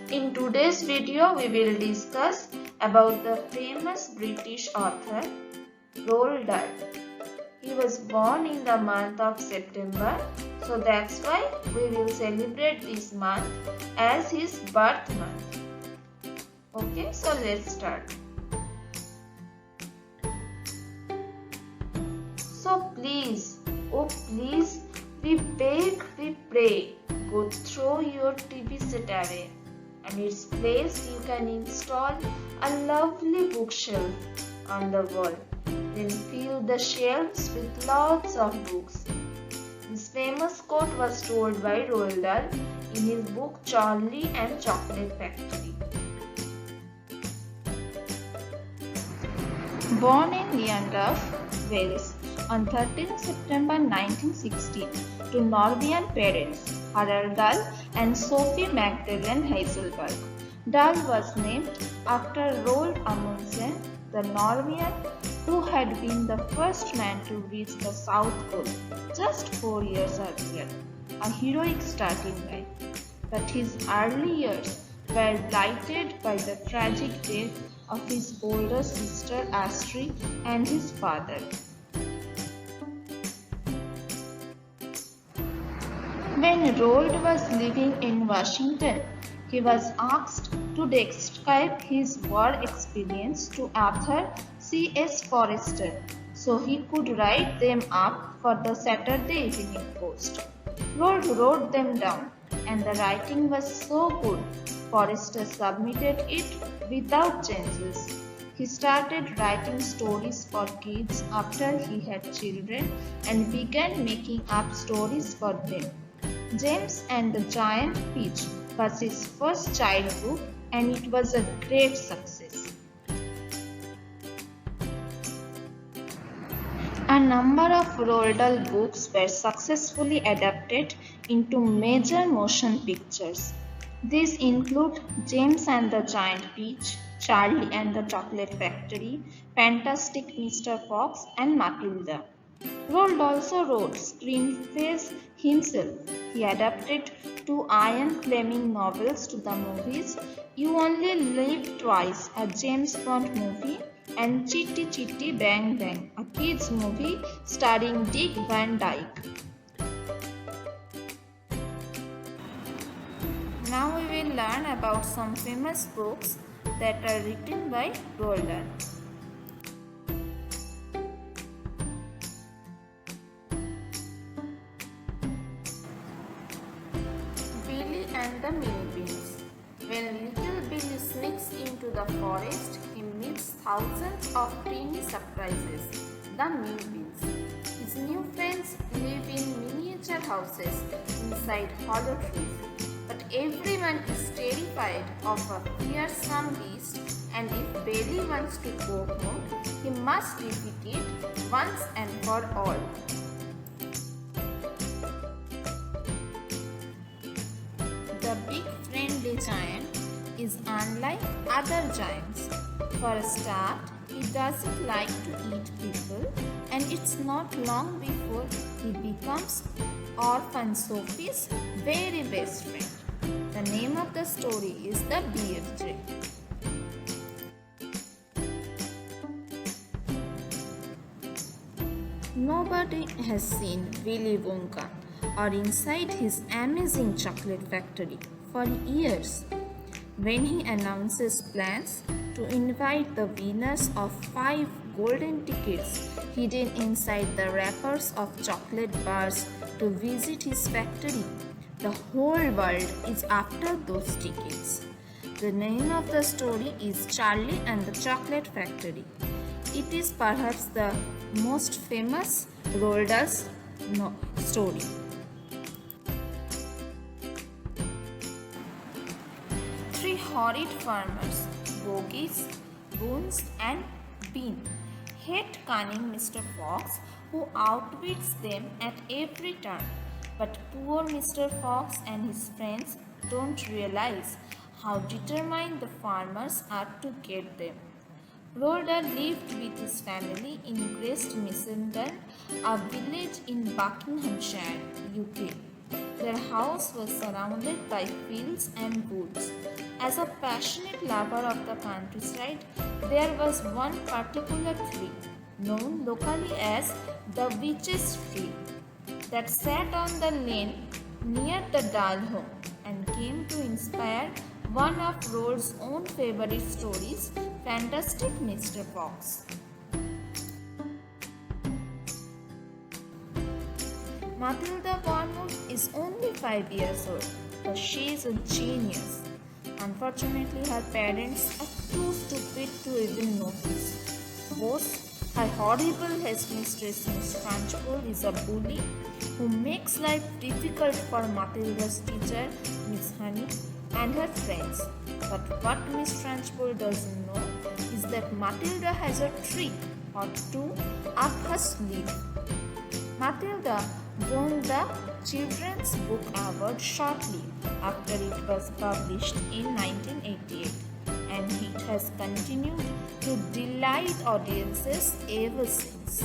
In today's video, we will discuss about the famous British author Roald Dahl. He was born in the month of September, so that's why we will celebrate this month as his birth month. Okay, so let's start. So please, oh please, we beg, we pray, go throw your TV set away. And its place you can install a lovely bookshelf on the wall. Then fill the shelves with lots of books. This famous quote was told by Roald Dahl in his book Charlie and Chocolate Factory. Born in Llandaff, Wales on 13 September 1916 to Norwegian parents Roald Dahl and Sophie Magdalene Heiselberg. Dahl was named after Roald Amundsen, the Norwegian who had been the first man to reach the South Pole just 4 years earlier, a heroic starting line. But his early years were blighted by the tragic death of his older sister Astrid and his father. When Roald was living in Washington, he was asked to describe his war experience to author C.S. Forester so he could write them up for the Saturday Evening Post. Roald wrote them down, and the writing was so good, Forester submitted it without changes. He started writing stories for kids after he had children and began making up stories for them. James and the Giant Peach was his first child book and it was a great success. A number of Roald Dahl books were successfully adapted into major motion pictures. These include James and the Giant Peach, Charlie and the Chocolate Factory, Fantastic Mr. Fox and Matilda. Roald also wrote screenplays himself. He adapted two Ian Fleming novels to the movies You Only Live Twice, a James Bond movie, and Chitty Chitty Bang Bang, a kids movie starring Dick Van Dyke. Now we will learn about some famous books that are written by Roald Dahl. Billy and the Mini Beans. When little Billy sneaks into the forest, he meets thousands of teeny surprises, the Mini Beans. His new friends live in miniature houses inside hollow trees, but everyone is terrified of a fearsome beast, and if Billy wants to go home, he must defeat it once and for all. The big friendly giant is unlike other giants. For a start, he doesn't like to eat people, and it's not long before he becomes Orphan Sophie's very best friend. The name of the story is The BFJ. Nobody has seen Willy Wonka or inside his amazing chocolate factory for years. When he announces plans to invite the winners of 5 golden tickets hidden inside the wrappers of chocolate bars to visit his factory, the whole world is after those tickets. The name of the story is Charlie and the Chocolate Factory. It is perhaps the most famous Roald Dahl story. Three horrid farmers, Bogies, Boons and Bean, hate cunning Mr. Fox who outwits them at every turn. But poor Mr. Fox and his friends don't realize how determined the farmers are to get them. Roald Dahl lived with his family in Great Missenden, a village in Buckinghamshire, UK. Their house was surrounded by fields and woods. As a passionate lover of the countryside, there was one particular tree, known locally as the witch's tree, that sat on the lane near the Dahl home and came to inspire one of Roald's own favorite stories, Fantastic Mr. Fox. Matilda Wormwood is only 5 years old, but she is a genius. Unfortunately, her parents are too stupid to even notice. Both, her horrible headmistress Miss Trunchbull is a bully who makes life difficult for Matilda's teacher Miss Honey and her friends. But what Miss Trunchbull doesn't know is that Matilda has a trick or two up her sleeve. Matilda won the Children's Book Award shortly after it was published in 1988, and it has continued to delight audiences ever since.